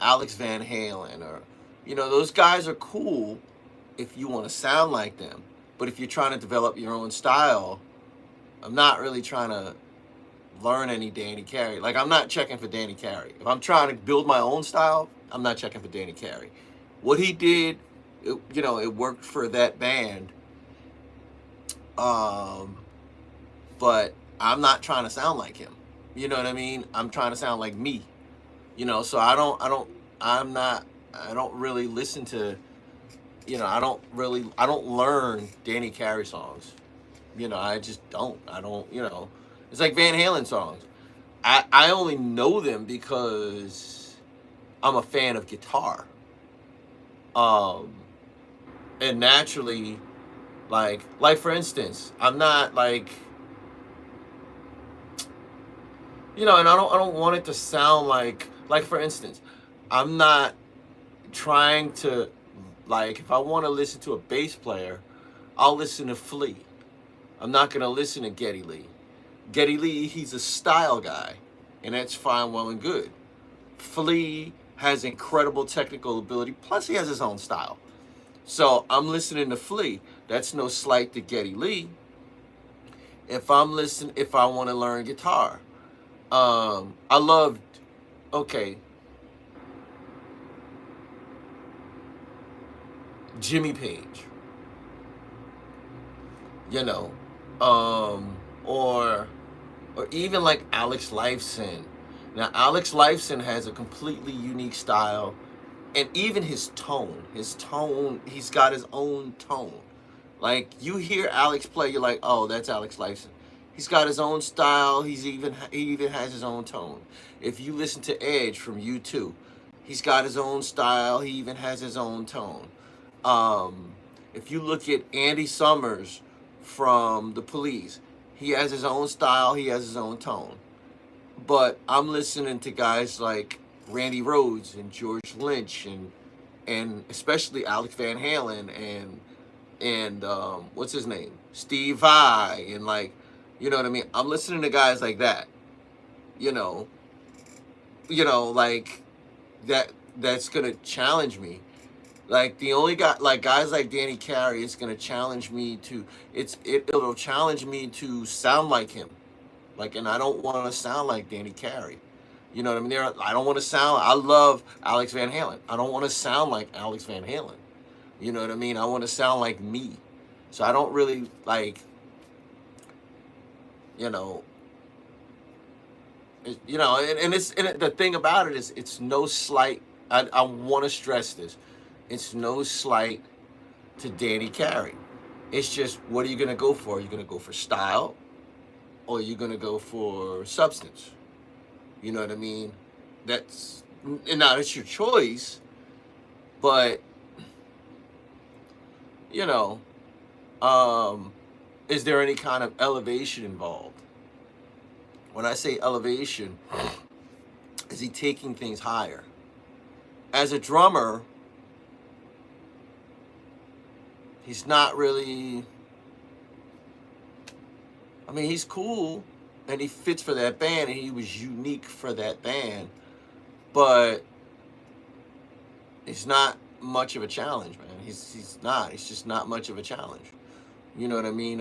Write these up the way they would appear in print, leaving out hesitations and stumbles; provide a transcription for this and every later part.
Alex Van Halen, or those guys are cool if you want to sound like them. But if you're trying to develop your own style, I'm not really trying to learn any Danny Carey. Like, I'm not checking for Danny Carey. If I'm trying to build my own style, I'm not checking for Danny Carey. What he did, it worked for that band. But I'm not trying to sound like him. You know what I mean? I'm trying to sound like me. So I don't really listen to, I don't learn Danny Carey songs. I just don't. I don't, it's like Van Halen songs. I only know them because I'm a fan of guitar. And naturally, like for instance, I'm not like, and I don't want it to sound like for instance, I'm not trying to, like, if I want to listen to a bass player, I'll listen to Flea. I'm not going to listen to Geddy Lee. Geddy Lee, he's a style guy, and that's fine, well, and good. Flea has incredible technical ability, plus he has his own style. So I'm listening to Flea. That's no slight to Geddy Lee. If I want to learn guitar, I loved, Jimmy Page, or even like Alex Lifeson. Now, Alex Lifeson has a completely unique style, and even his tone, he's got his own tone. Like, you hear Alex play, you're like, oh, that's Alex Lifeson. He's got his own style. He even has his own tone. If you listen to Edge from U2, he's got his own style. He even has his own tone. If you look at Andy Summers from The Police, he has his own style. He has his own tone. But I'm listening to guys like Randy Rhoads and George Lynch and especially Alex Van Halen and what's his name, Steve Vai, and like, you know what I mean? I'm listening to guys like that. Like that's gonna challenge me. Like, the only guy, like guys like Danny Carey, is gonna challenge me to. It'll challenge me to sound like him. Like, and I don't want to sound like Danny Carey. You know what I mean? I don't want to sound. I love Alex Van Halen. I don't want to sound like Alex Van Halen. You know what I mean? I want to sound like me. So I don't really like. And the thing about it is, it's no slight. I want to stress this. It's no slight to Danny Carey. It's just, what are you going to go for? Are you going to go for style, or are you going to go for substance? You know what I mean? That's, and now it's your choice, but is there any kind of elevation involved? When I say elevation, is he taking things higher? As a drummer, he's not really. I mean, he's cool, and he fits for that band, and he was unique for that band, but he's not much of a challenge, man. He's not. He's just not much of a challenge. You know what I mean?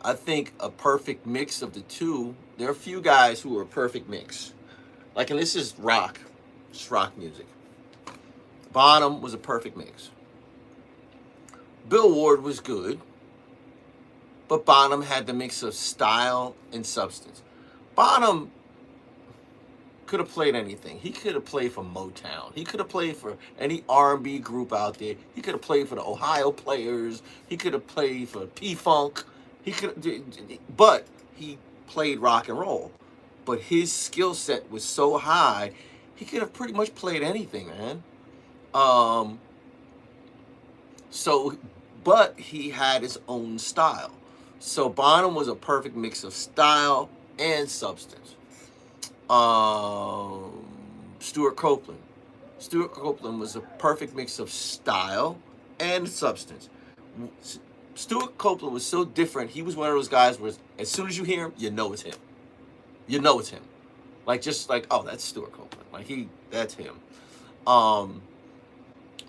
I think a perfect mix of the two. There are a few guys who are a perfect mix. Like, and this is rock. It's rock music. Bonham was a perfect mix. Bill Ward was good, but Bonham had the mix of style and substance. Bonham could have played anything. He could have played for Motown. He could have played for any R&B group out there. He could have played for the Ohio Players. He could have played for P-Funk. But he played rock and roll. But his skill set was so high, he could have pretty much played anything, man. But he had his own style. So Bonham was a perfect mix of style and substance. Stuart Copeland. Stuart Copeland was a perfect mix of style and substance. Stuart Copeland was so different. He was one of those guys where as soon as you hear him, you know it's him. You know it's him. Like just like, oh, that's Stuart Copeland. Like that's him. Um,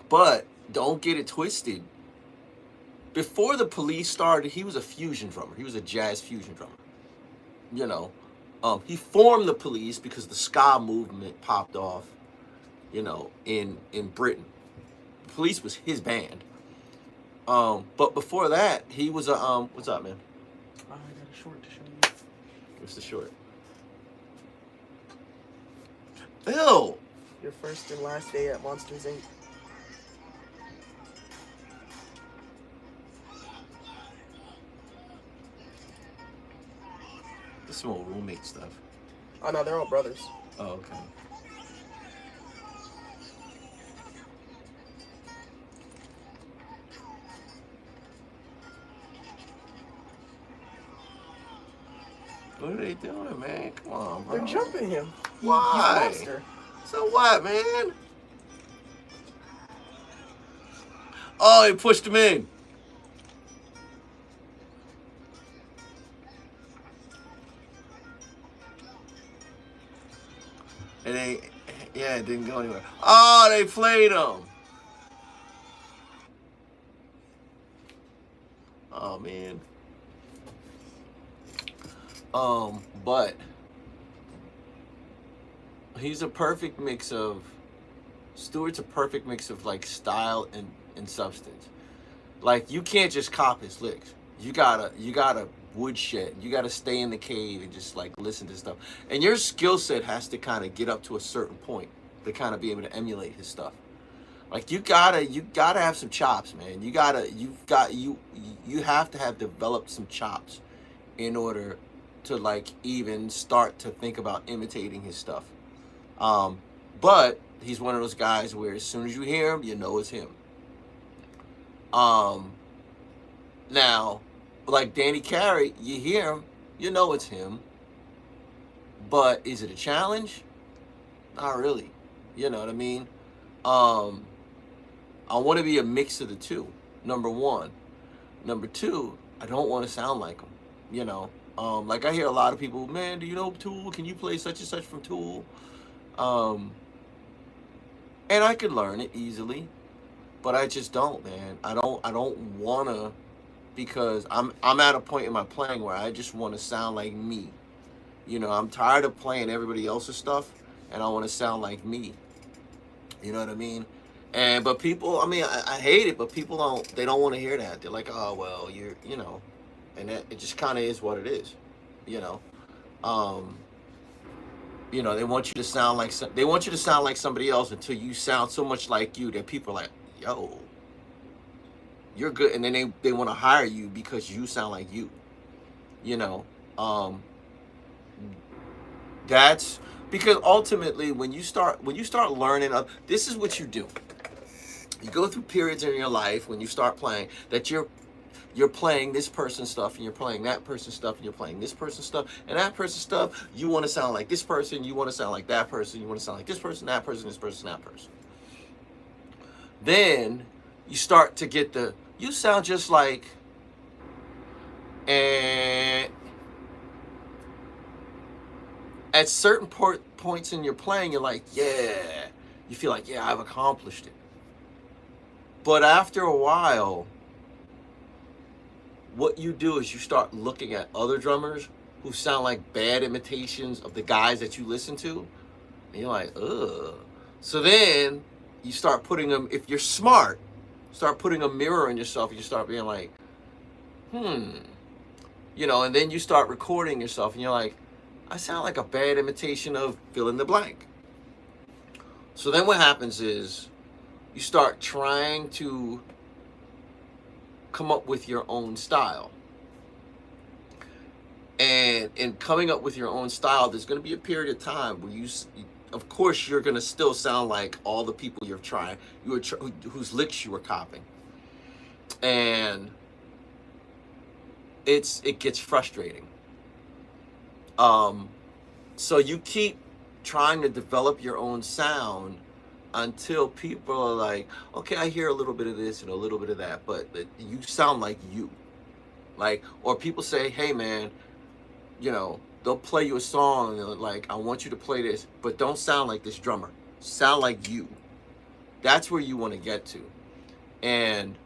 but don't get it twisted. Before the Police started, he was a fusion drummer. He was a jazz fusion drummer. You know, he formed the Police because the ska movement popped off. You know, in Britain, the Police was his band. But before that, he was a What's up, man? I got a short to show you. What's the short? Ew. Your first and last day at Monsters Inc. This is more roommate stuff. Oh no, they're all brothers. Oh, okay. What are they doing, man? Come on, bro. They're jumping him. Why? He's a monster. So what, man? Oh, he pushed him in. And it didn't go anywhere. Oh, they played him. Oh, man. But he's a perfect mix of, Stuart's a perfect mix of like style and substance. Like you can't just cop his licks. You gotta woodshed. You gotta stay in the cave and just like listen to stuff. And your skill set has to kind of get up to a certain point to kind of be able to emulate his stuff. Like you gotta have some chops, man. You have to have developed some chops in order to like even start to think about imitating his stuff. But he's one of those guys where as soon as you hear him, you know it's him. Now, like Danny Carey, you hear him, you know it's him. But is it a challenge? Not really. You know what I mean? I want to be a mix of the two. Number one. Number two, I don't want to sound like him. You know? Like I hear a lot of people, man, do you know Tool? Can you play such and such from Tool? And I could learn it easily, but I just don't, man. I don't wanna, because I'm at a point in my playing where I just want to sound like me. You know, I'm tired of playing everybody else's stuff, and I want to sound like me. You know what I mean? But people, I mean, I hate it, but people don't want to hear that. They're like, oh well, you know, and that, it just kind of is what it is. You know. You know, they want you to sound like somebody else until you sound so much like you that people are like, yo, you're good, and then they want to hire you because you sound like you. You know, that's because ultimately when you start learning, this is what you do. You go through periods in your life when you start playing that you're playing this person's stuff and you're playing that person's stuff and you're playing this person's stuff and that person's stuff. You want to sound like this person, you want to sound like that person, you want to sound like this person, that person, this person, that person. Then you start to get you sound just like, and at certain points in your playing, you're like, yeah, you feel like, yeah, I've accomplished it. But after a while, what you do is you start looking at other drummers who sound like bad imitations of the guys that you listen to, and you're like, ugh. So then you start putting them, if you're smart, start putting a mirror in yourself, and you start being like, you know, and then you start recording yourself, and you're like, I sound like a bad imitation of fill in the blank. So then what happens is you start trying to come up with your own style. And in coming up with your own style, there's going to be a period of time where of course, you're going to still sound like all the people whose licks you were copying. And it gets frustrating. So you keep trying to develop your own sound until people are like, okay, I hear a little bit of this and a little bit of that, but you sound like you. Like, or people say, hey man, you know, they'll play you a song and they're like, I want you to play this, but don't sound like this drummer. Sound like you. That's where you want to get to. And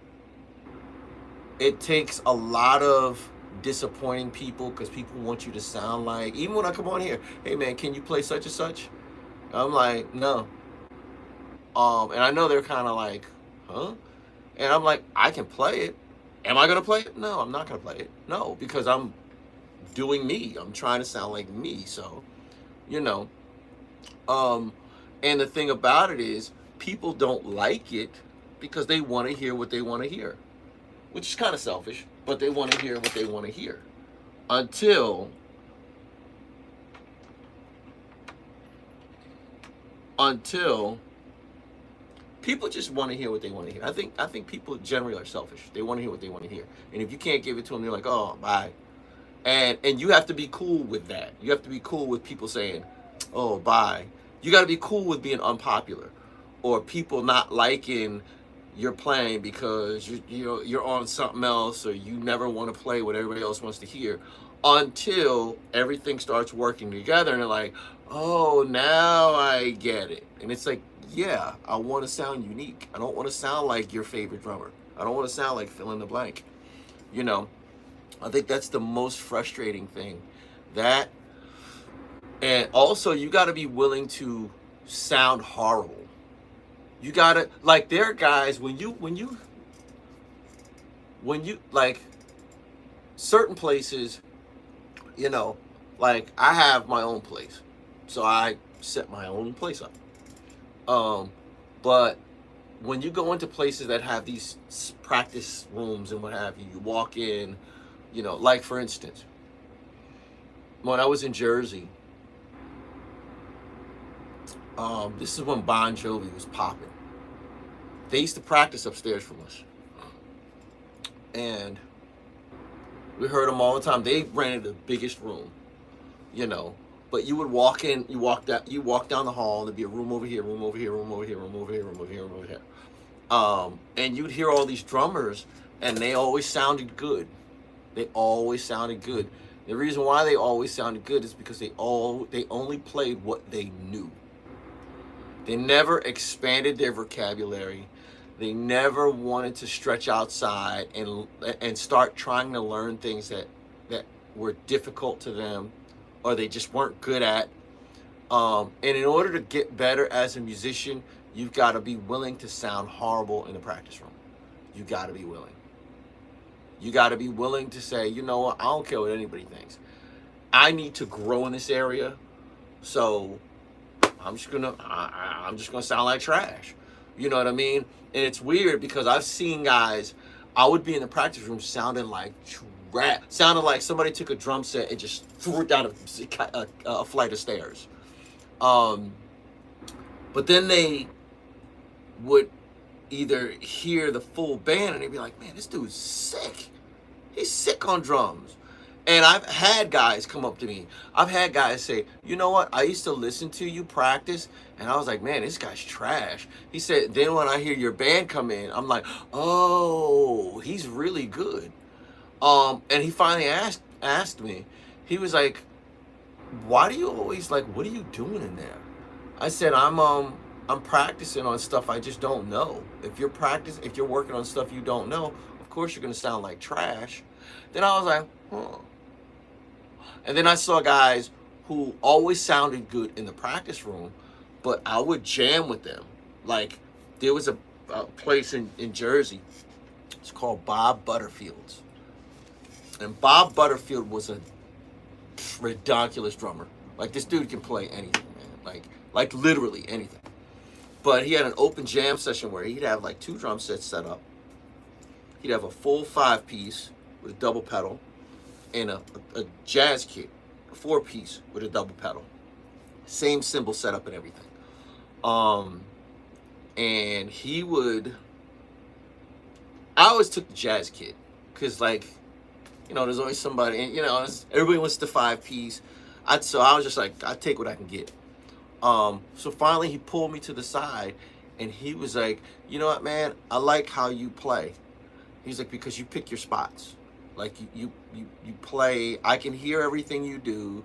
it takes a lot of disappointing people because people want you to sound like, even when I come on here, hey man, can you play such and such? I'm like, no. And I know they're kind of like, huh? And I'm like, I can play it. Am I gonna play it? No, I'm not gonna play it. No, because I'm doing me. I'm trying to sound like me. So, you know. And the thing about it is, people don't like it because they want to hear what they want to hear, which is kind of selfish, but they want to hear what they want to hear until people just want to hear what they want to hear. I think people generally are selfish. They want to hear what they want to hear, and if you can't give it to them, they're like, oh, bye. And you have to be cool with that. You have to be cool with people saying, oh, bye. You got to be cool with being unpopular, or people not liking your playing because you're on something else, or you never want to play what everybody else wants to hear, until everything starts working together and they're like, oh, now I get it. And it's like, yeah, I want to sound unique. I don't want to sound like your favorite drummer. I don't want to sound like fill in the blank. You know, I think that's the most frustrating thing. That, and also you got to be willing to sound horrible. You got to, like, there are guys, when you like, certain places, you know, like, I have my own place, so I set my own place up. But when you go into places that have these practice rooms and what have you, you walk in, you know, like for instance, when I was in Jersey, this is when Bon Jovi was popping. They used to practice upstairs from us, and we heard them all the time. They rented the biggest room, you know. But you would walk in, you walk down the hall, and there'd be a room over here, room over here, room over here, room over here, room over here, room over here. And you'd hear all these drummers, and they always sounded good. They always sounded good. The reason why they always sounded good is because they only played what they knew. They never expanded their vocabulary. They never wanted to stretch outside and start trying to learn things that were difficult to them, or they just weren't good at. And in order to get better as a musician, you've got to be willing to sound horrible in the practice room. You got to be willing. You got to be willing to say, you know what, I don't care what anybody thinks. I need to grow in this area, so I'm just gonna sound like trash. You know what I mean? And it's weird because I've seen guys, I would be in the practice room sounding like trash, sounding like somebody took a drum set and just threw it down a flight of stairs. But then they would either hear the full band and they'd be like, man, this dude's sick. He's sick on drums. And I've had guys come up to me. I've had guys say, you know what? I used to listen to you practice, and I was like, man, this guy's trash. He said, then when I hear your band come in, I'm like, oh, he's really good. And he finally asked me, he was like, why do you always, like, what are you doing in there? I said, I'm practicing on stuff I just don't know. If you're working on stuff you don't know, of course you're gonna sound like trash. Then I was like, huh. And then I saw guys who always sounded good in the practice room, but I would jam with them. Like, there was a place in Jersey, it's called Bob Butterfield's. And Bob Butterfield was a ridiculous drummer. Like, this dude can play anything, man. Like literally anything. But he had an open jam session where he'd have like 2 drum sets set up. He'd have a full 5-piece with a double pedal, and a jazz kit, a 4-piece with a double pedal. Same cymbal setup and everything. And he would, I always took the jazz kit, because, like, you know, there's always somebody, and, you know, everybody wants the 5-piece. So I was just like, I take what I can get. So finally he pulled me to the side, and he was like, you know what, man, I like how you play. He's like, because you pick your spots. Like, you play, I can hear everything you do.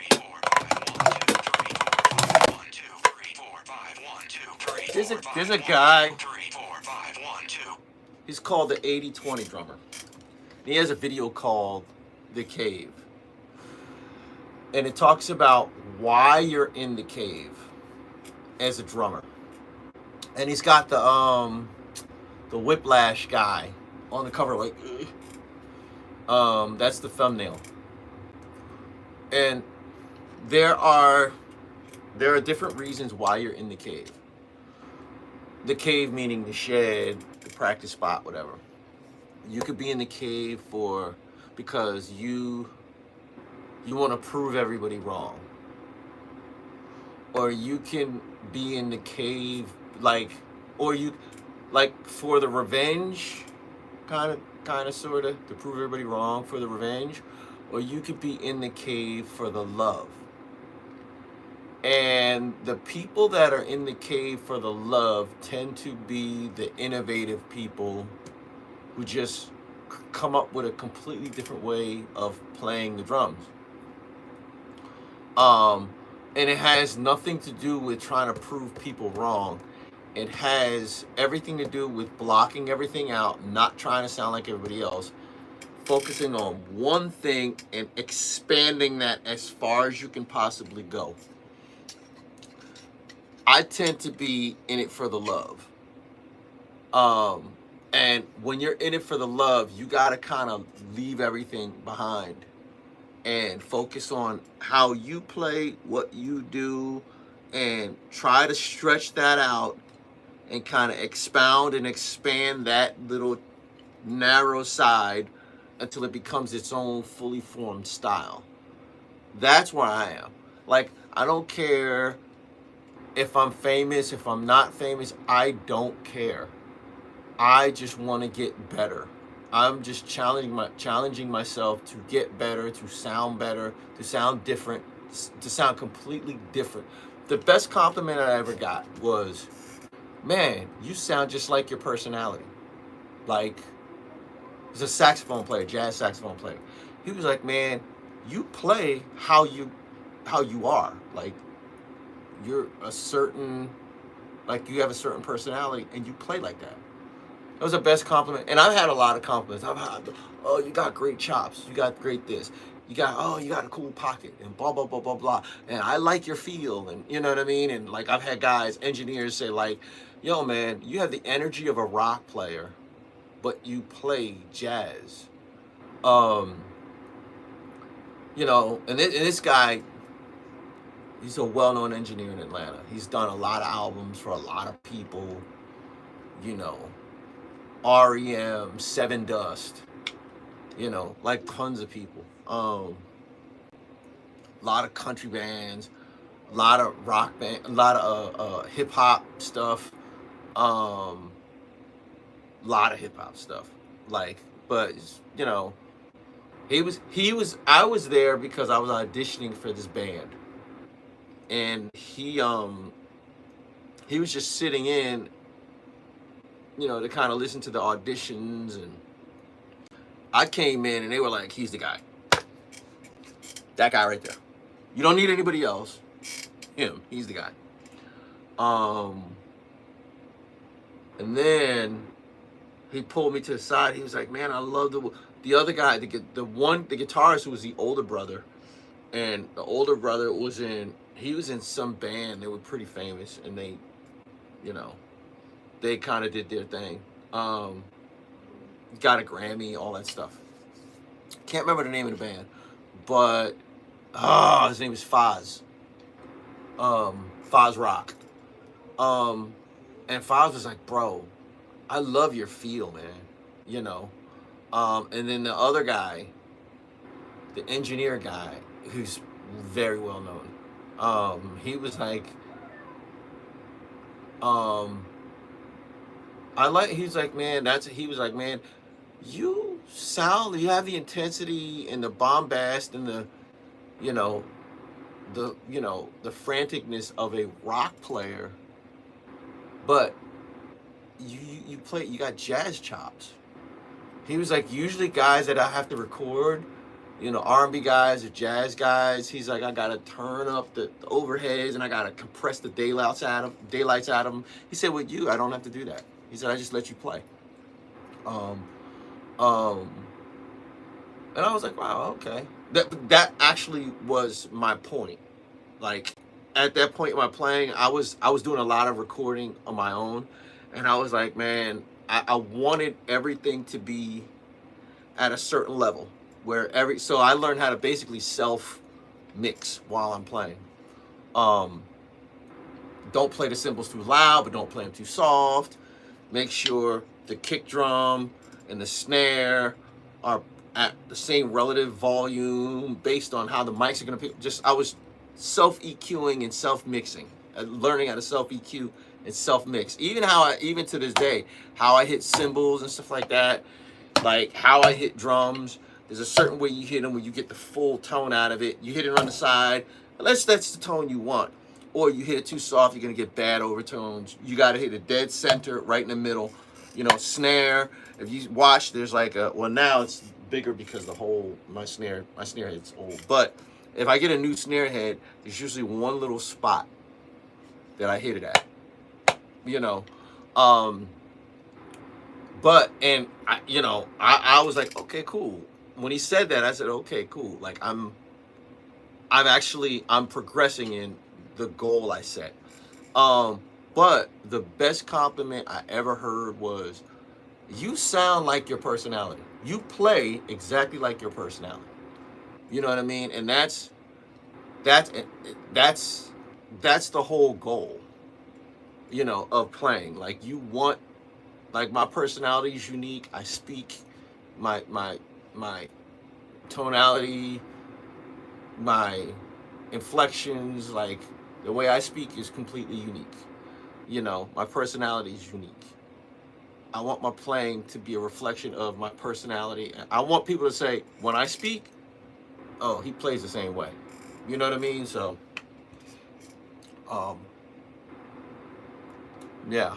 There's a guy. He's called the 80-20 drummer. He has a video called The Cave. And it talks about why you're in the cave as a drummer. And he's got the Whiplash guy on the cover, like, that's the thumbnail. And there are different reasons why you're in the cave. The cave meaning the shed, the practice spot, whatever. You could be in the cave because you want to prove everybody wrong. Or you can be in the cave for the revenge, kind of sort of, to prove everybody wrong, for the revenge. Or you could be in the cave for the love. And the people that are in the cave for the love tend to be the innovative people who just come up with a completely different way of playing the drums. And it has nothing to do with trying to prove people wrong. It has everything to do with blocking everything out, not trying to sound like everybody else, focusing on one thing and expanding that as far as you can possibly go. I tend to be in it for the love. And when you're in it for the love, you got to kind of leave everything behind and focus on how you play, what you do, and try to stretch that out and kind of expound and expand that little narrow side until it becomes its own fully formed style. That's where I am. Like, I don't care if I'm famous, if I'm not famous, I don't care. I just want to get better. I'm just challenging myself to get better, to sound different, to sound completely different. The best compliment I ever got was, man, you sound just like your personality. Like, he's a saxophone player, jazz saxophone player. He was like, man, you play how you are. Like, you're a certain, like, you have a certain personality and you play like that. That was the best compliment. And I've had a lot of compliments. I've had, oh, you got great chops. You got great this. You got a cool pocket and blah, blah, blah, blah, blah. And I like your feel. And you know what I mean? And like, I've had guys, engineers say like, yo, man, you have the energy of a rock player, but you play jazz. You know, and this guy, he's a well-known engineer in Atlanta. He's done a lot of albums for a lot of people, you know, REM, Seven Dust, you know, like tons of people. A lot of country bands, a lot of rock band, a lot of hip hop stuff, lot of hip hop stuff. Like, but you know, I was there because I was auditioning for this band, and he was just sitting in, you know, to kind of listen to the auditions, and I came in and they were like, he's the guy. That guy right there. You don't need anybody else. He's the guy. And then he pulled me to the side. He was like, "Man, I love the other guy, the guitarist who was the older brother, and the older brother he was in some band. They were pretty famous, and you know, they kind of did their thing. Got a Grammy, all that stuff. Can't remember the name of the band, but his name is Foz. Foz Rock. And Foz was like, bro, I love your feel, man. You know. And then the other guy, the engineer guy, who's very well known, he was like, he was like, man, you have the intensity and the bombast and the franticness of a rock player, but you got jazz chops. He was like, usually guys that I have to record, R&B guys or jazz guys, he's like, I gotta turn up the overheads and I gotta compress the daylights out of them. He said, with you, I don't have to do that. He said, I just let you play. And I was like, wow, okay. That actually was my point. Like, at that point in my playing, I was doing a lot of recording on my own, and I was like, man, I wanted everything to be at a certain level so I learned how to basically self mix while I'm playing. Don't play the cymbals too loud, but don't play them too soft. Make sure the kick drum and the snare are at the same relative volume based on how the mics are going to pick. I was self-EQing and self-mixing, learning how to self-EQ and self-mix. Even to this day, how I hit cymbals and stuff like that, like how I hit drums. There's a certain way you hit them where you get the full tone out of it. You hit it on the side, unless that's the tone you want. Or you hit it too soft, you're going to get bad overtones. You got to hit it dead center, right in the middle. Snare. If you watch, there's like now it's bigger because my snare head's old. But if I get a new snare head, there's usually one little spot that I hit it at. I was like, okay, cool. When he said that, I said, okay, cool. Like I'm progressing in the goal I set. But the best compliment I ever heard was, you sound like your personality. You play exactly like your personality. You know what I mean? And that's the whole goal, of playing. Like my personality is unique. I speak my tonality, my inflections, like the way I speak is completely unique. My personality is unique. I want my playing to be a reflection of my personality. I want people to say, when I speak, oh, he plays the same way. You know what I mean? So, yeah.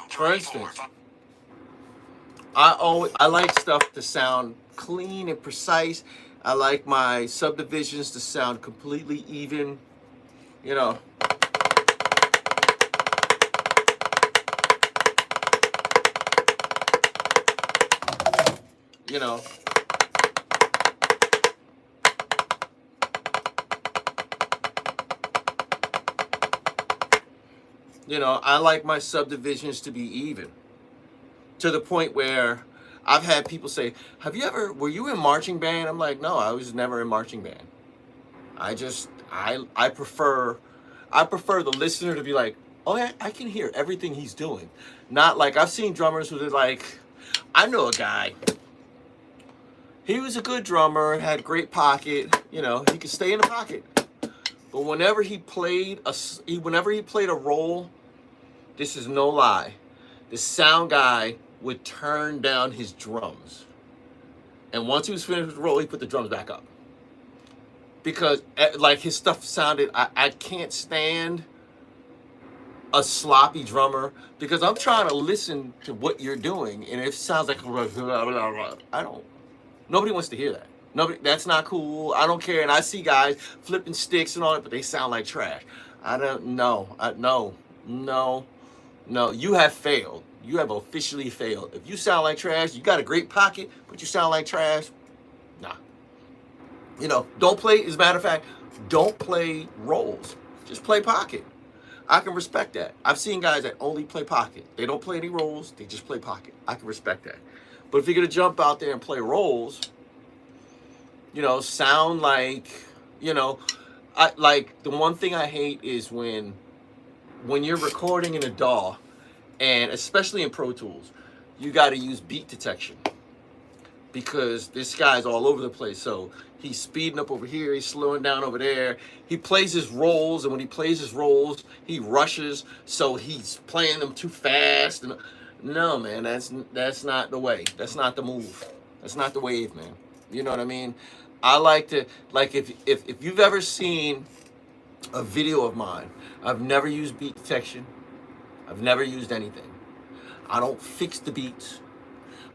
For instance, I like stuff to sound clean and precise. I like my subdivisions to sound completely even. You know, I like my subdivisions to be even, to the point where I've had people say, were you in marching band? I'm like, no, I was never in marching band. I prefer the listener to be like, oh yeah, I can hear everything he's doing. Not like, I've seen drummers who they're like, I know a guy. He was a good drummer, had a great pocket. You know, he could stay in the pocket. But whenever he played a roll, this is no lie, the sound guy would turn down his drums. And once he was finished with the roll, he put the drums back up. Because like his stuff sounded, I can't stand a sloppy drummer because I'm trying to listen to what you're doing, and it sounds like I don't. Nobody wants to hear that. Nobody. That's not cool. I don't care. And I see guys flipping sticks and all that, but they sound like trash. I don't know. No. You have failed. You have officially failed. If you sound like trash, you got a great pocket, but you sound like trash. Nah. You know, don't play. As a matter of fact, don't play rolls. Just play pocket. I can respect that. I've seen guys that only play pocket. They don't play any rolls. They just play pocket. I can respect that. But if you're going to jump out there and play rolls, you know, sound like, you know, like the one thing I hate is when you're recording in a DAW, and especially in Pro Tools, you got to use beat detection because this guy's all over the place. So he's speeding up over here, he's slowing down over there. He plays his rolls, and when he plays his rolls, he rushes, so he's playing them too fast. And no, man, that's not the way. That's not the move. That's not the wave, man. You know what I mean? I like to, like, if you've ever seen a video of mine, I've never used beat detection. I've never used anything. I don't fix the beats.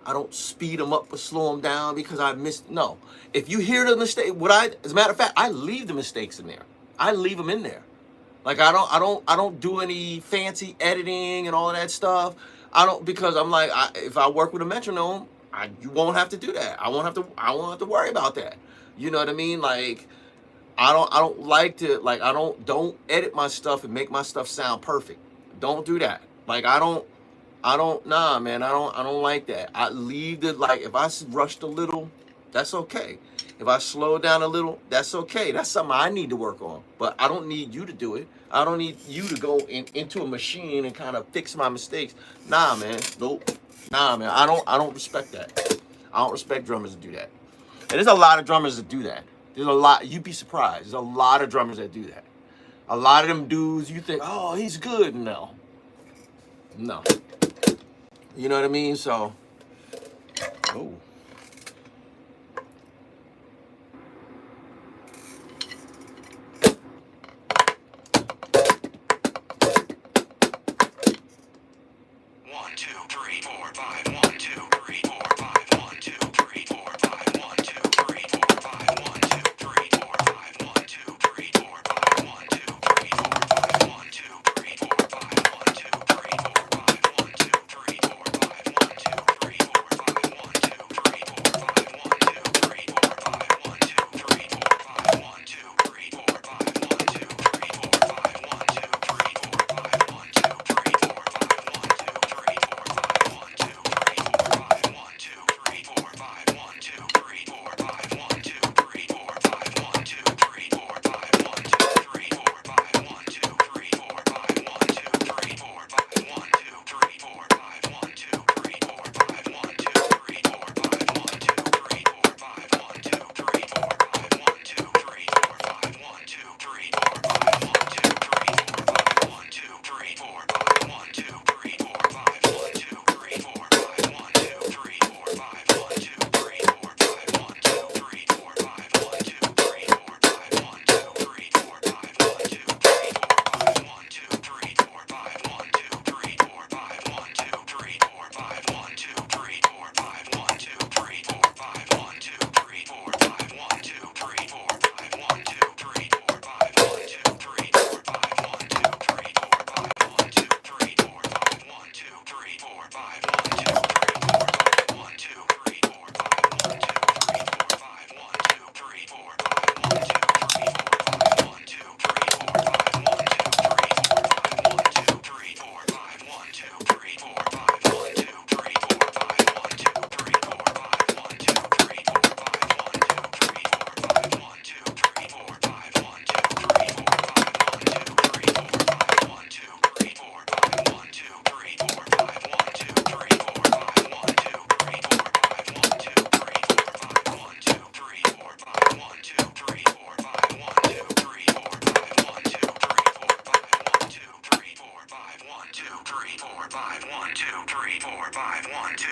I don't speed them up or slow them down because I missed. No. If you hear the mistake, as a matter of fact, I leave the mistakes in there. I leave them in there. Like I don't do any fancy editing and all of that stuff. I don't, because I'm like, if I work with a metronome, you won't have to do that. I won't have to worry about that. You know what I mean? Like I don't like to, like, don't edit my stuff and make my stuff sound perfect. Don't do that. Like nah, man, I don't like that. I leave the, like, if I rushed a little, that's okay. If I slow down a little, that's okay. That's something I need to work on. But I don't need you to do it. I don't need you to go into a machine and kind of fix my mistakes. Nah, man. Nope. Nah, man. I don't respect that. I don't respect drummers that do that. And there's a lot of drummers that do that. There's a lot. You'd be surprised. There's a lot of drummers that do that. A lot of them dudes, you think, oh, he's good. No. You know what I mean? So, oh.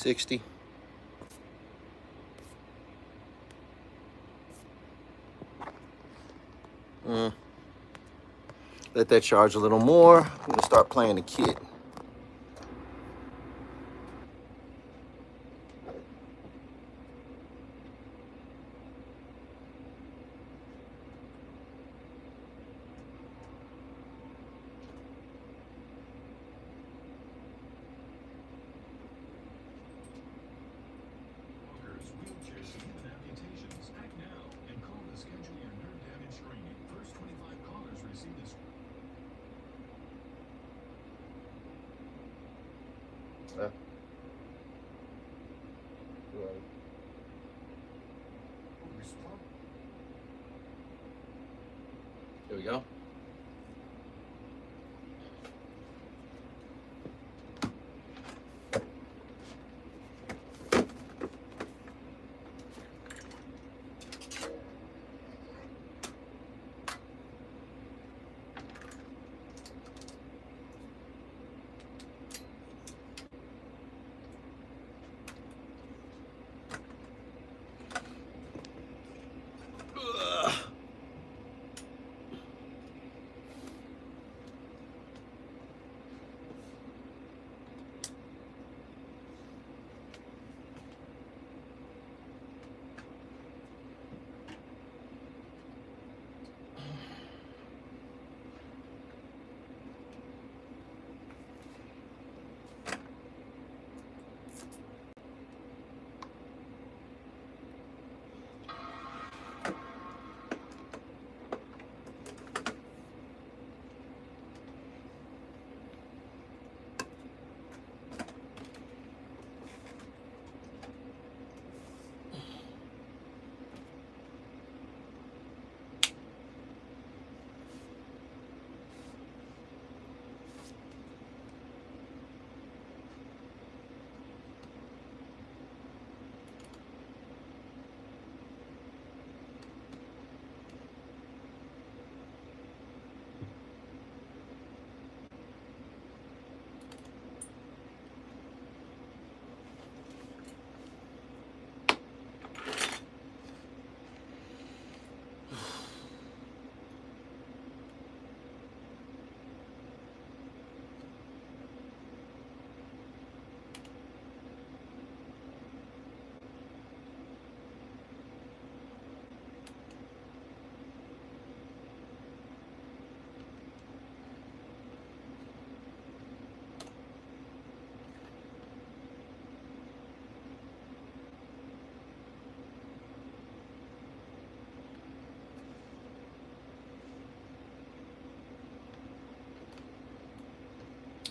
60. Let that charge a little more. I'm gonna start playing the kit. Wheelchair seat and amputations. Act now and call to schedule your nerve damage screening. First 25 callers receive this. Here we go.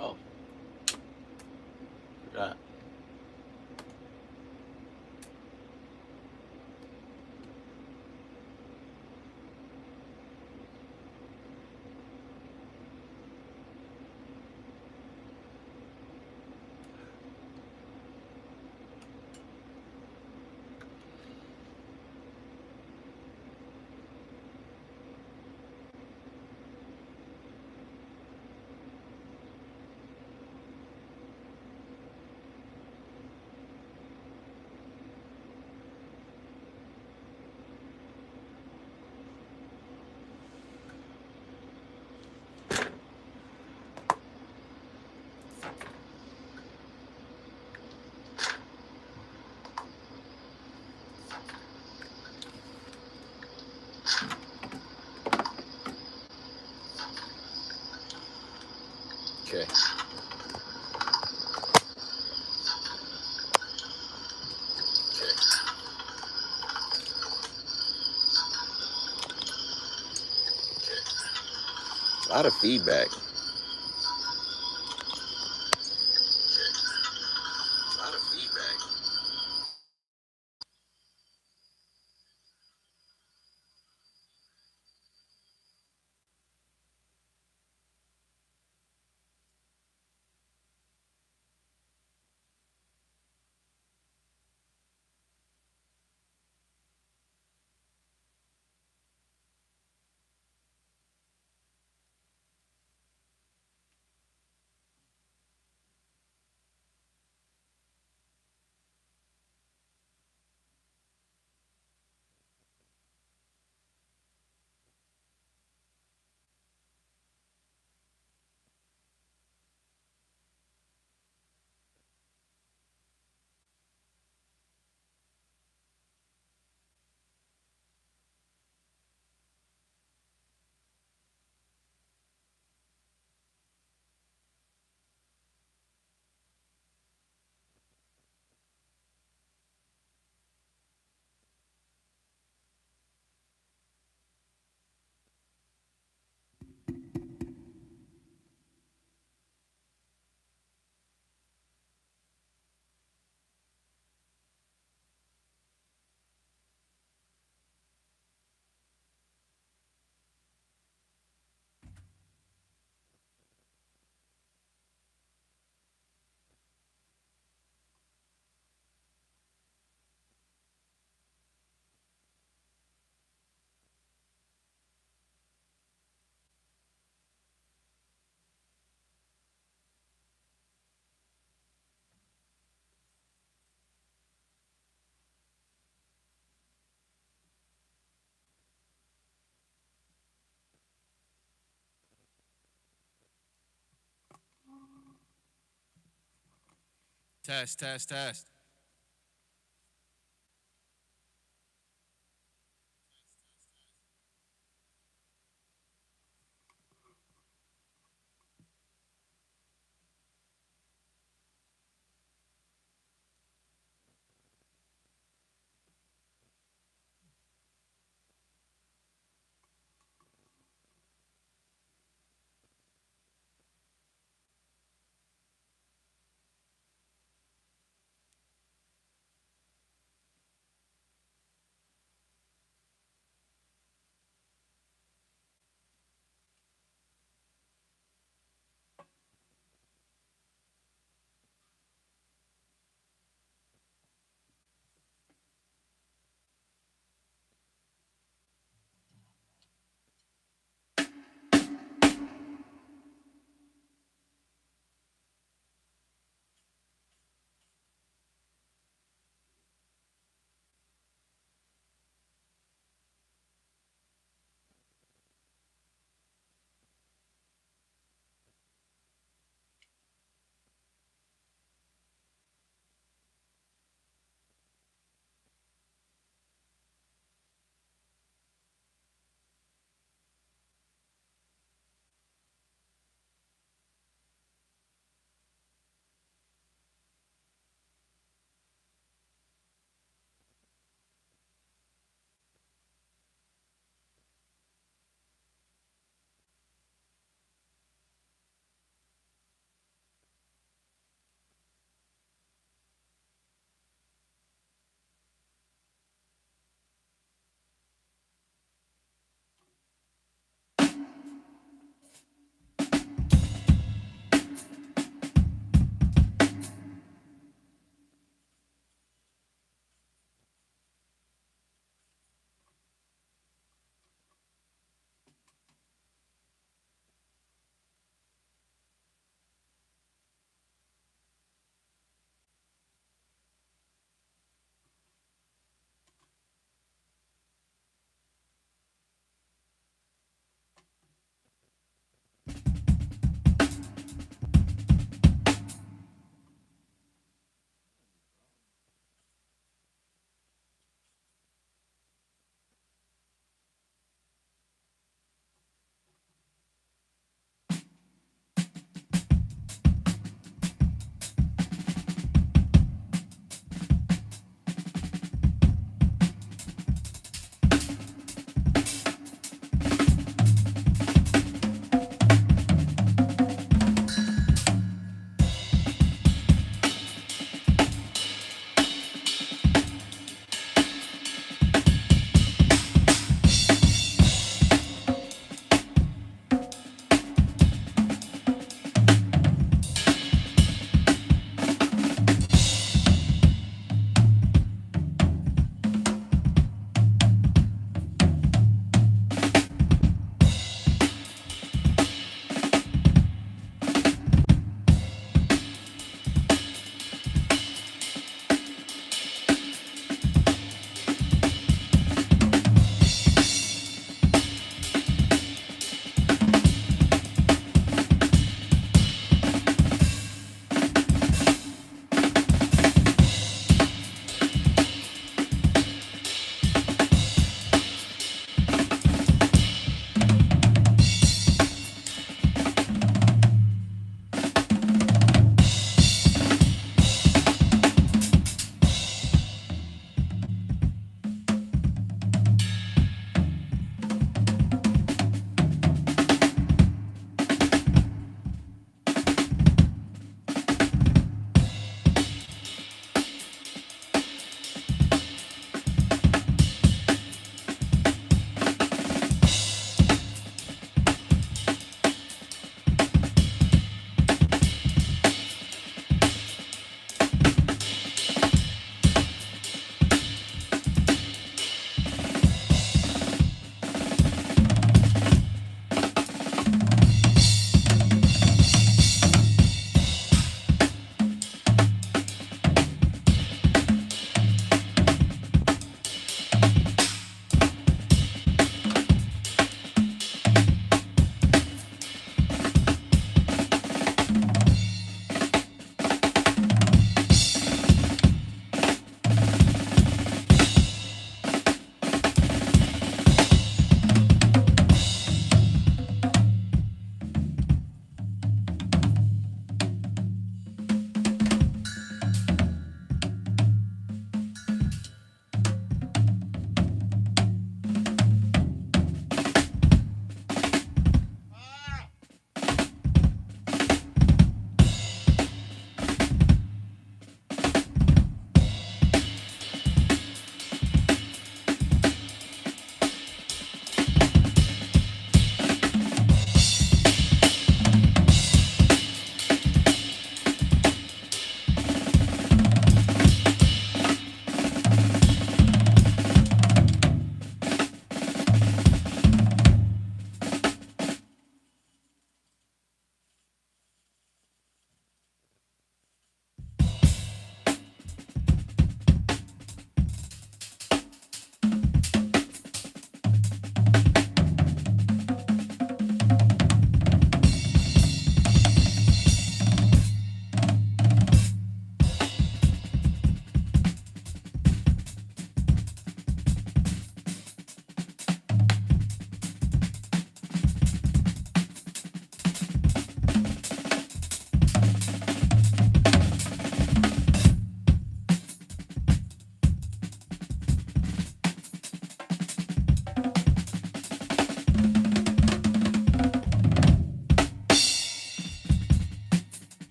Oh, forgot. Okay. A lot of feedback. Test, test, test.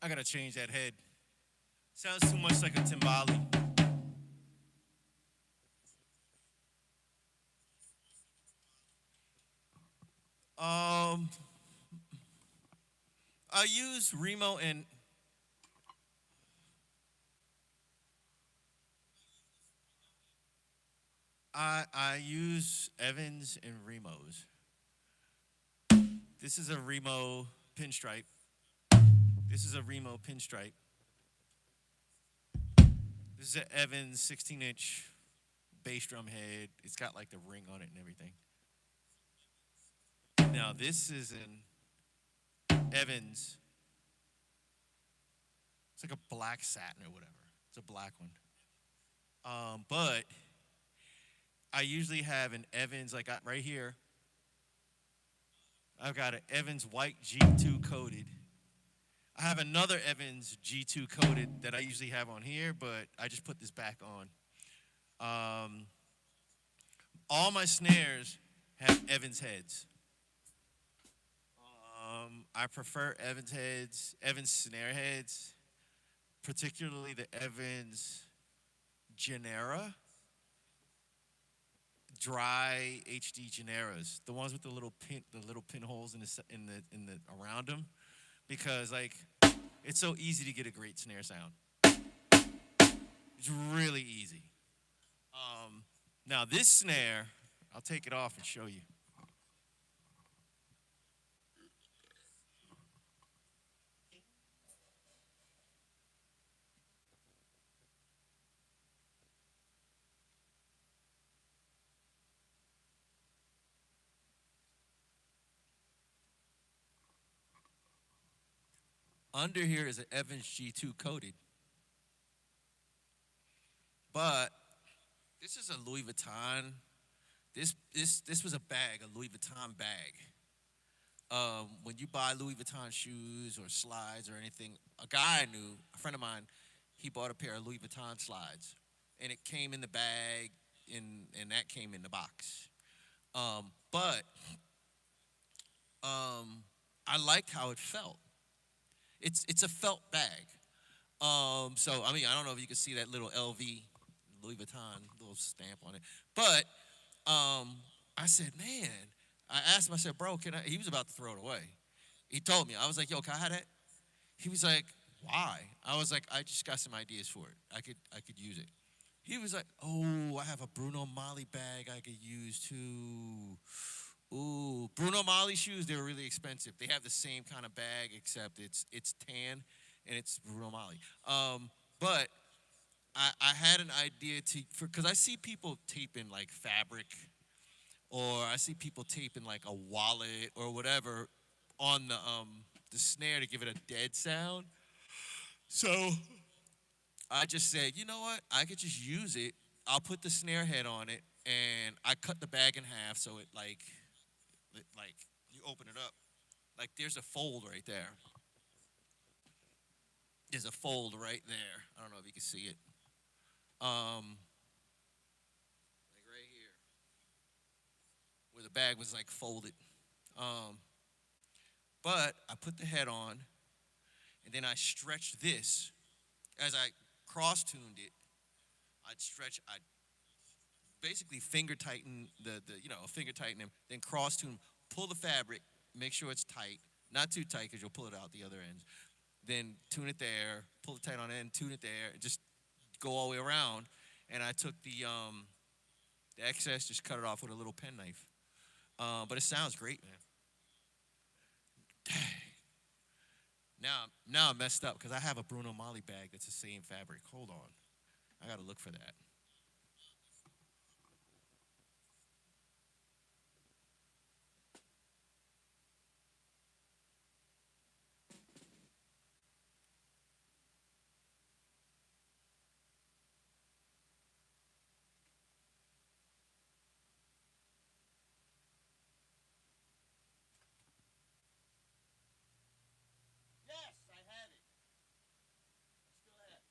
I gotta change that head. Sounds too much like a timbali. Um, I use Remo and I use Evans and Remos. This is a Remo pinstripe. This is a Remo pinstripe. This is an Evans 16-inch bass drum head. It's got like the ring on it and everything. Now this is an Evans. It's like a black satin or whatever. It's a black one. But I usually have an Evans like right here. I've got an Evans white G2 coated. I have another Evans G2 coated that I usually have on here, but I just put this back on. Um, all my snares have Evans heads. I prefer Evans heads, Evans snare heads, particularly the Evans Genera, dry HD Generas, the ones with the little pinholes in the around them, because like it's so easy to get a great snare sound. It's really easy. Now this snare, I'll take it off and show you. Under here is an Evans G2 coated, but this is a Louis Vuitton. This was a bag, a Louis Vuitton bag. When you buy Louis Vuitton shoes or slides or anything, a guy I knew, a friend of mine, he bought a pair of Louis Vuitton slides, and it came in the bag, and that came in the box. But I liked how it felt. It's a felt bag. So I mean, I don't know if you can see that little LV, Louis Vuitton little stamp on it, but I said, man, I asked him. I said, bro, can I? He was about to throw it away. He told me. I was like, yo, can I have that? He was like, why? I was like, I just got some ideas for it. I could use it. He was like, oh, I have a Bruno Mali bag I could use too. Ooh, Bruno Mali shoes, they were really expensive. They have the same kind of bag except it's tan and it's Bruno Mali. But I had an idea to because I see people taping like fabric or I see people taping like a wallet or whatever on the snare to give it a dead sound. So I just said, you know what? I could just use it. I'll put the snare head on it, and I cut the bag in half so it like you open it up. Like there's a fold right there. There's a fold right there. I don't know if you can see it. Like right here, where the bag was like folded. Um, but I put the head on, and then I stretched this as I cross-tuned it. I'd basically finger tighten finger tighten them, then cross tune, pull the fabric, make sure it's tight, not too tight because you'll pull it out the other ends. Then tune it there, pull it tight on end, tune it there, and just go all the way around. And I took the excess, just cut it off with a little penknife. But it sounds great, man. Now I'm messed up because I have a Bruno Mali bag that's the same fabric. Hold on, I gotta look for that. Yes, I have it. I still have it.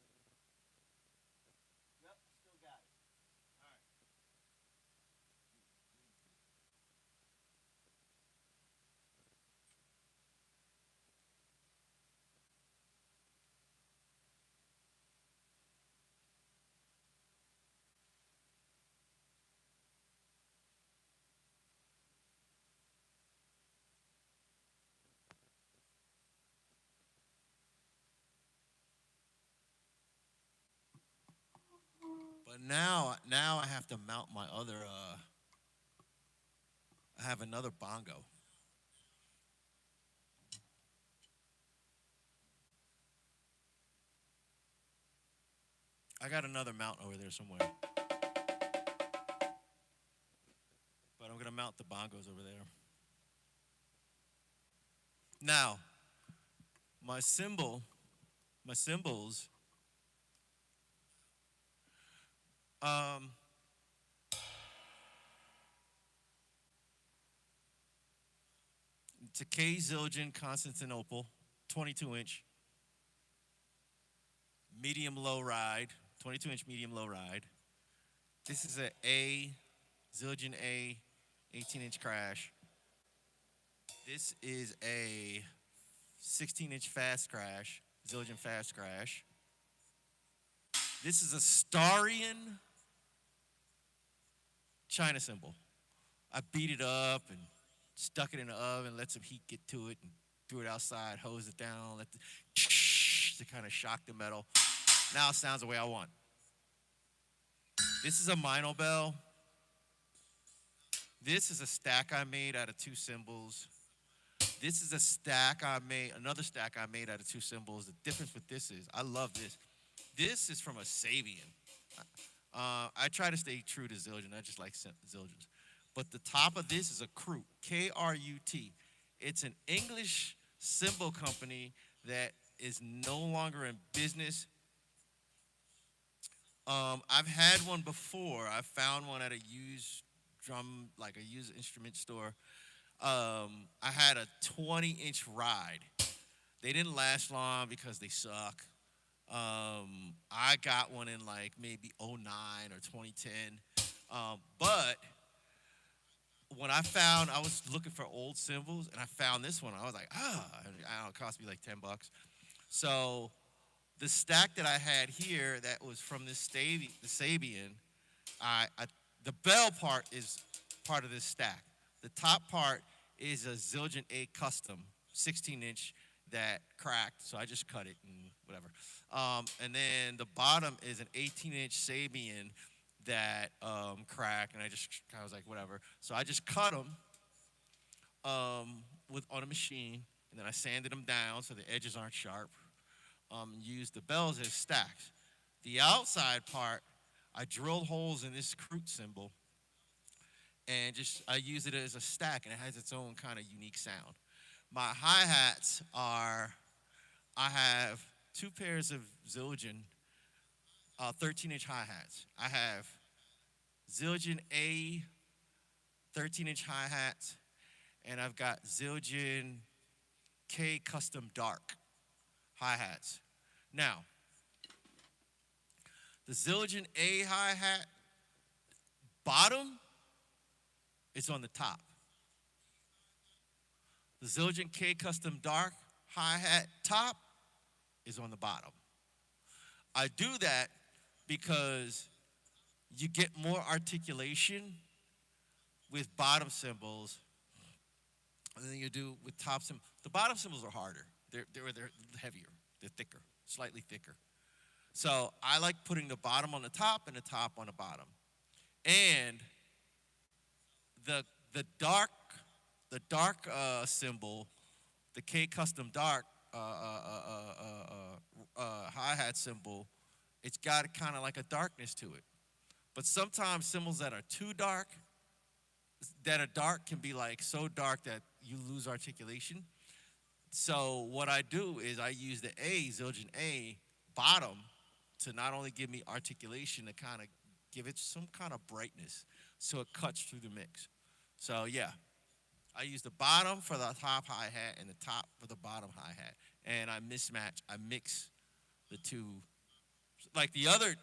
Yep, still But now I have to mount my other. I have another bongo. I got another mount over there somewhere. But I'm gonna mount the bongos over there. Now, my cymbal, my cymbals. Um, it's a K Zildjian Constantinople, 22-inch, medium low ride, 22-inch medium low ride. This is a Zildjian A, 18-inch crash. This is a 16-inch fast crash, Zildjian fast crash. This is a Starian China cymbal. I beat it up and stuck it in the oven, let some heat get to it, and threw it outside, hosed it down, let the to kind of shock the metal. Now it sounds the way I want. This is a Mino bell. This is a stack I made out of two cymbals. This is a stack I made, another stack I made out of two cymbals. The difference with this is, I love this. This is from a Sabian. I try to stay true to Zildjian. I just like Zildjians. But the top of this is a Krut, K-R-U-T. It's an English cymbal company that is no longer in business. I've had one before. I found one at a used drum, like a used instrument store. I had a 20-inch ride. They didn't last long because they suck. I got one in like maybe '09 or 2010. But when I was looking for old cymbals and I found this one, I was like, I don't know, it cost me like $10. So the stack that I had here that was from this the Sabian, the bell part is part of this stack. The top part is a Zildjian A custom, 16-inch that cracked, so I just cut it and whatever. And then the bottom is an 18-inch Sabian that cracked, and I was like, whatever. So I just cut them on a machine, and then I sanded them down so the edges aren't sharp. Used the bells as stacks. The outside part, I drilled holes in this Krut cymbal, and I use it as a stack, and it has its own kind of unique sound. My hi-hats I have two pairs of Zildjian 13-inch hi-hats. I have Zildjian A 13-inch hi-hats, and I've got Zildjian K Custom Dark hi-hats. Now, the Zildjian A hi-hat bottom is on the top. The Zildjian K Custom Dark hi-hat top is on the bottom. I do that because you get more articulation with bottom cymbals than you do with top cymbals. The bottom cymbals are harder. They're heavier. They're thicker, slightly thicker. So I like putting the bottom on the top and the top on the bottom. And the dark cymbal, the K Custom Dark hi-hat cymbal, it's got kind of like a darkness to it. But sometimes cymbals that are too dark, can be like so dark that you lose articulation. So what I do is I use the Zildjian A bottom to not only give me articulation, to kind of give it some kind of brightness so it cuts through the mix. So yeah, I use the bottom for the top hi-hat and the top for the bottom hi-hat. And I mix the two, like the other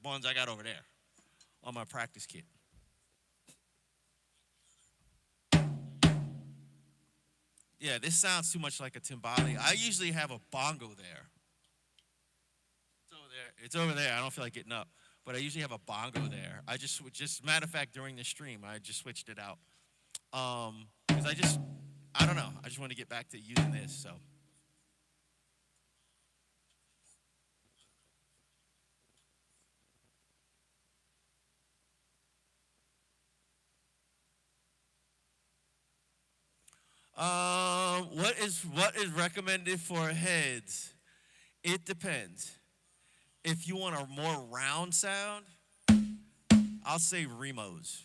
ones I got over there on my practice kit. Yeah, this sounds too much like a timbale. I usually have a bongo there. It's over there. I don't feel like getting up. But I usually have a bongo there. Matter of fact, during the stream, I just switched it out. Because I don't know. I just want to get back to using this, so. What is recommended for heads? It depends. If you want a more round sound, I'll say Remos.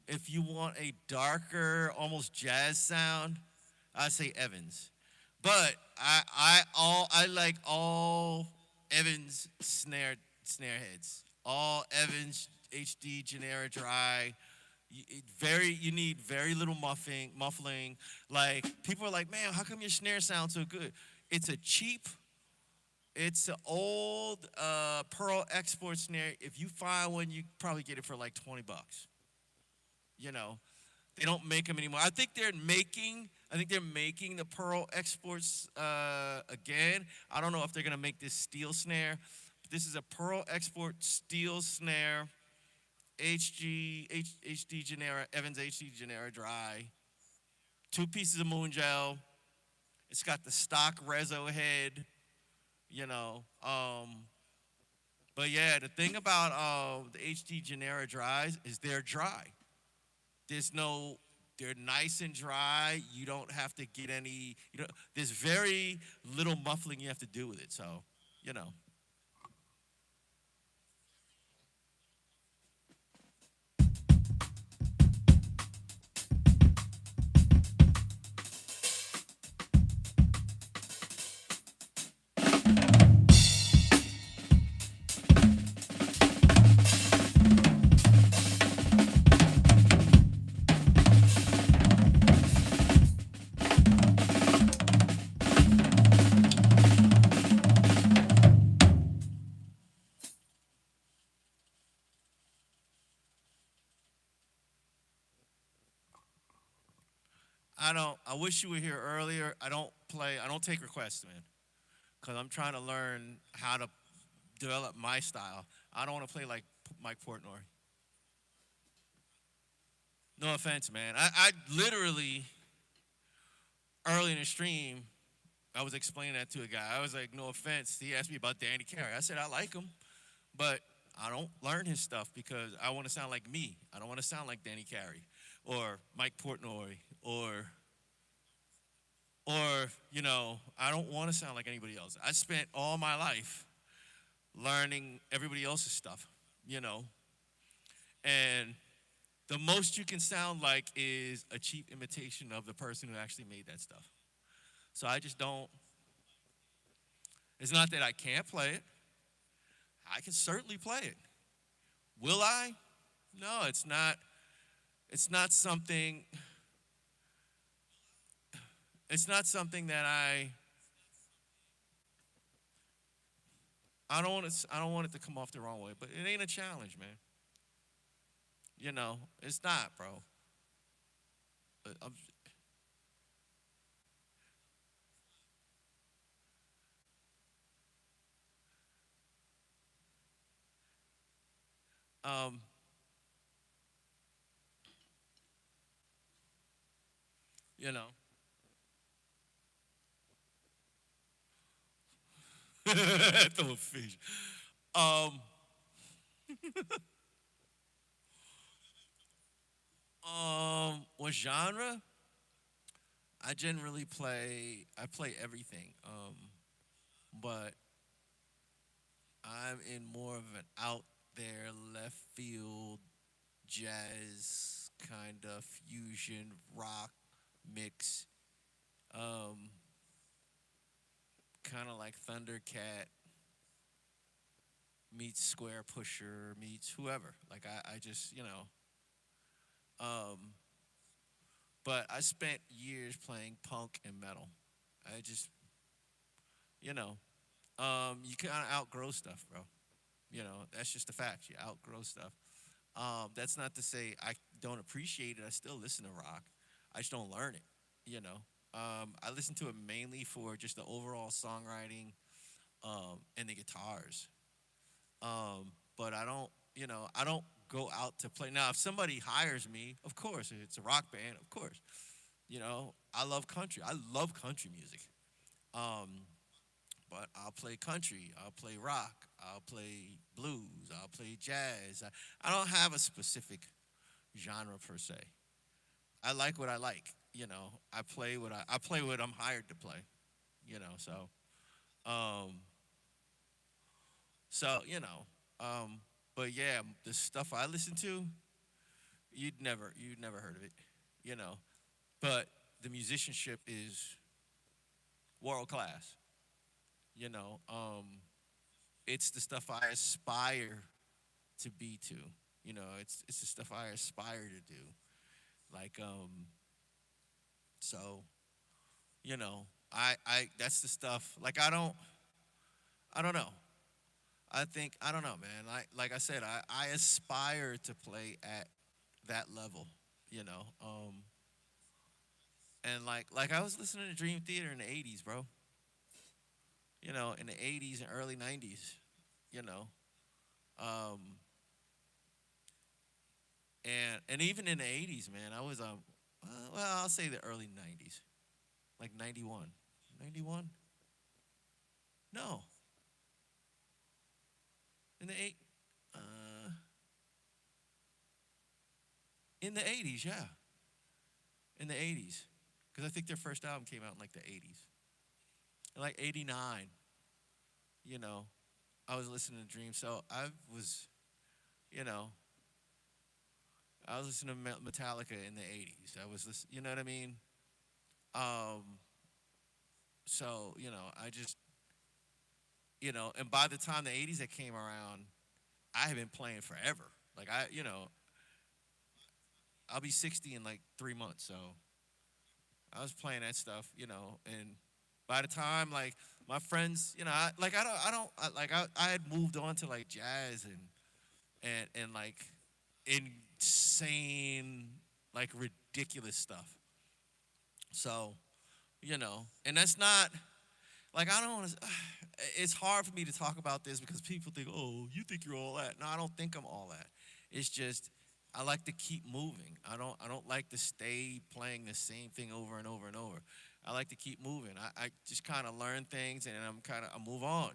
If you want a darker, almost jazz sound, I say Evans. But I like all Evans snare heads. All Evans HD Genera Dry. You need very little muffling. Like people are like, man, how come your snare sounds so good? It's a cheap, it's an old Pearl export snare. If you find one, you probably get it for like $20. You know, they don't make them anymore. I think they're making the Pearl exports again. I don't know if they're gonna make this steel snare. But this is a Pearl export steel snare, HD Genera Evans HD Genera Dry. 2 pieces of moon gel. It's got the stock Rezo head. You know, but yeah, the thing about the HD Genera dries is they're dry. There's no, they're nice and dry. You don't have to get any, there's very little muffling you have to do with it. So, you know. I wish you were here earlier. I don't take requests, man, because I'm trying to learn how to develop my style. I don't want to play like Mike Portnoy. No offense, man. I literally, early in the stream, I was explaining that to a guy. I was like, no offense. He asked me about Danny Carey. I said, I like him, but I don't learn his stuff because I want to sound like me. I don't want to sound like Danny Carey or Mike Portnoy or I don't want to sound like anybody else. I spent all my life learning everybody else's stuff, you know, and the most you can sound like is a cheap imitation of the person who actually made that stuff. So I just don't, it's not that I can't play it. I can certainly play it. Will I? No, it's not something that I don't want it to come off the wrong way, but it ain't a challenge, man. It's not, bro. I'm, um, you know. Throw a fish. Um, what genre? I generally play everything. But I'm in more of an out there left field jazz kind of fusion rock mix. Um, Kind of like Thundercat meets Square Pusher meets whoever. Like I just um, but I spent years playing punk and metal. I just you know, you kind of outgrow stuff, bro. That's just a fact. You outgrow stuff. That's not to say I don't appreciate it. I still listen to rock. I just don't learn it. You know, I listen to it mainly for just the overall songwriting and the guitars. But I don't go out to play. Now, if somebody hires me, of course, if it's a rock band, of course. I love country. I love country music. Um, but I'll play country. I'll play rock. I'll play blues. I'll play jazz. I don't have a specific genre per se. I like what I like. I play what I play what I'm hired to play. So um, so but yeah, the stuff I listen to, you'd never heard of it, you know. But the musicianship is world class. You know, it's the stuff I aspire to be to. It's the stuff I aspire to do. Like so I that's the stuff. Like I don't know. I don't know, man. Like I said, I aspire to play at that level. You know, and like I was listening to Dream Theater in the '80s, bro. In the '80s and early '90s. You know, um, and even in the '80s, man, I was well, I'll say the early '90s, like '91, '91. No, in the eight, uh, in the '80s, yeah, in the '80s, because I think their first album came out in like the '80s, in like '89. You know, I was listening to Dream, so you know, I was listening to Metallica in the '80s. I was listening, you know what I mean? Um, so I just and by the time the '80s that came around, I had been playing forever. Like I'll be 60 in like 3 months, so I was playing that stuff, and by the time like my friends, I had moved on to like jazz and like insane, like ridiculous stuff. So, and that's not like I don't want to. It's hard for me to talk about this because people think, oh, you think you're all that. No, I don't think I'm all that. It's just I like to keep moving. I don't like to stay playing the same thing over and over and over. I like to keep moving. I just kind of learn things and I move on.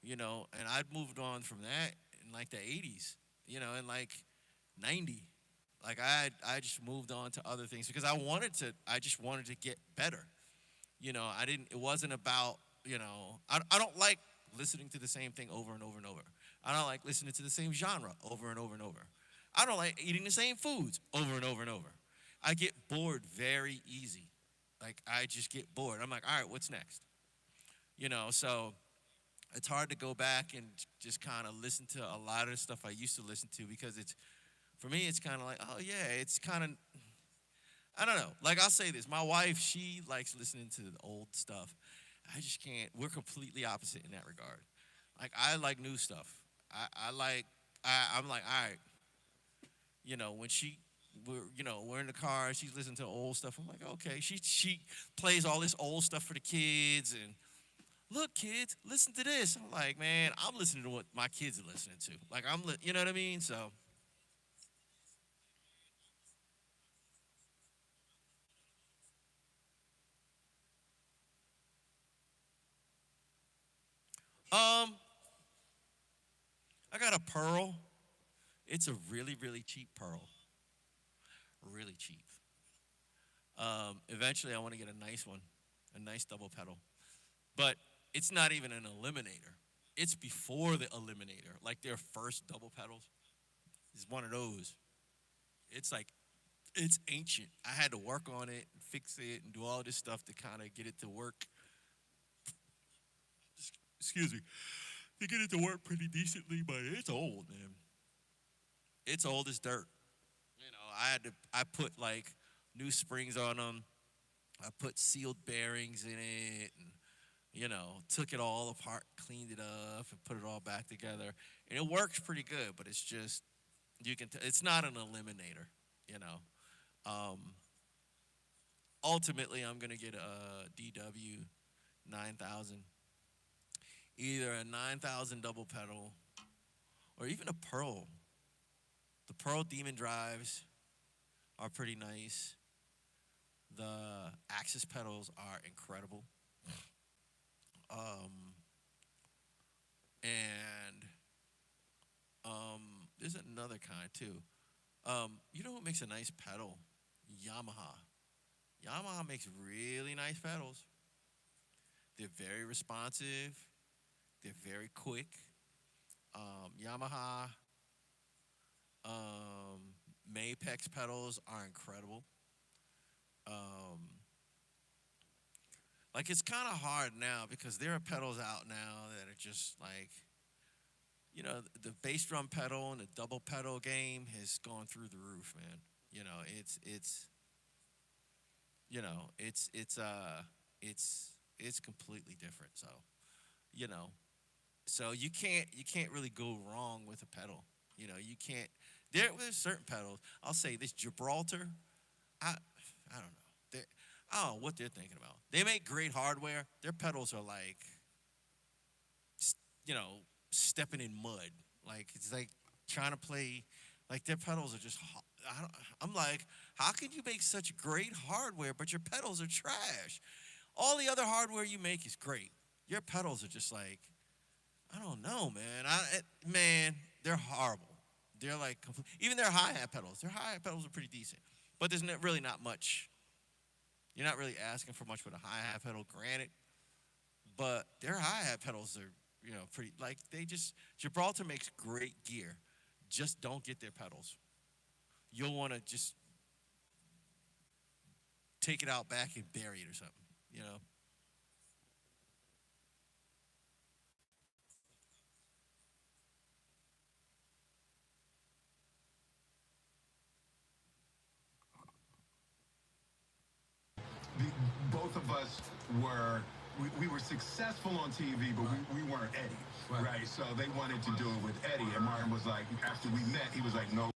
And I'd moved on from that in like the '80s. In like '90. Like I just moved on to other things because I just wanted to get better. I didn't. It wasn't about. I don't like listening to the same thing over and over and over. I don't like listening to the same genre over and over and over. I don't like eating the same foods over and over and over. I get bored very easy. Like I just get bored. I'm like, all right, what's next? So it's hard to go back and just kind of listen to a lot of the stuff I used to listen to because it's for me it's kind of like, oh yeah, it's kind of I don't know. Like I'll say this, my wife, she likes listening to the old stuff. I just can't. We're completely opposite in that regard. Like I like new stuff. I'm like, all right, when we're in the car, she's listening to old stuff. I'm like, okay. She plays all this old stuff for the kids and look, kids, listen to this. I'm like, man, I'm listening to what my kids are listening to. Like you know what I mean? So um I got a Pearl. It's a really, really cheap Pearl. Really cheap. Eventually, I want to get a nice one, a nice double pedal. But it's not even an eliminator. It's before the eliminator, like their first double pedals. Is one of those. It's like it's ancient. I had to work on it and fix it and do all this stuff to kind of get it to work. Excuse me, to get it to work pretty decently, but it's old, man. It's old as dirt. I put like new springs on them. I put sealed bearings in it, and took it all apart, cleaned it up, and put it all back together. And it works pretty good, but it's just it's not an eliminator. You know. Um, Ultimately, I'm gonna get a DW 9000, either a 9000 double pedal or even a Pearl. The Pearl Demon drives are pretty nice. The Axis pedals are incredible. Um, and there's another kind too. You know what makes a nice pedal? Yamaha. Yamaha makes really nice pedals. They're very responsive. They're very quick. Yamaha Mapex pedals are incredible. Um, like it's kind of hard now because there are pedals out now that are just like, the bass drum pedal and the double pedal game has gone through the roof, man. You know, it's you know, it's completely different. So, you know, so you can't really go wrong with a pedal. You can't. There's certain pedals. I'll say this Gibraltar. I don't know. I don't know what they're thinking about. They make great hardware. Their pedals are like, you know, stepping in mud. Like it's like trying to play. Like their pedals are just. I'm like, how can you make such great hardware, but your pedals are trash? All the other hardware you make is great. Your pedals are just like, I don't know, man. Man, they're horrible. They're like even their hi hat pedals. Their hi hat pedals are pretty decent, but there's really not much. You're not really asking for much with a hi hat pedal, granted. But their hi hat pedals are pretty like they just Gibraltar makes great gear. Just don't get their pedals. You'll want to just take it out back and bury it or something. You know. the, both of us were we were successful on TV, but we weren't Eddie, right? So they wanted to do it with Eddie, and Martin was like, after we met, he was like, no.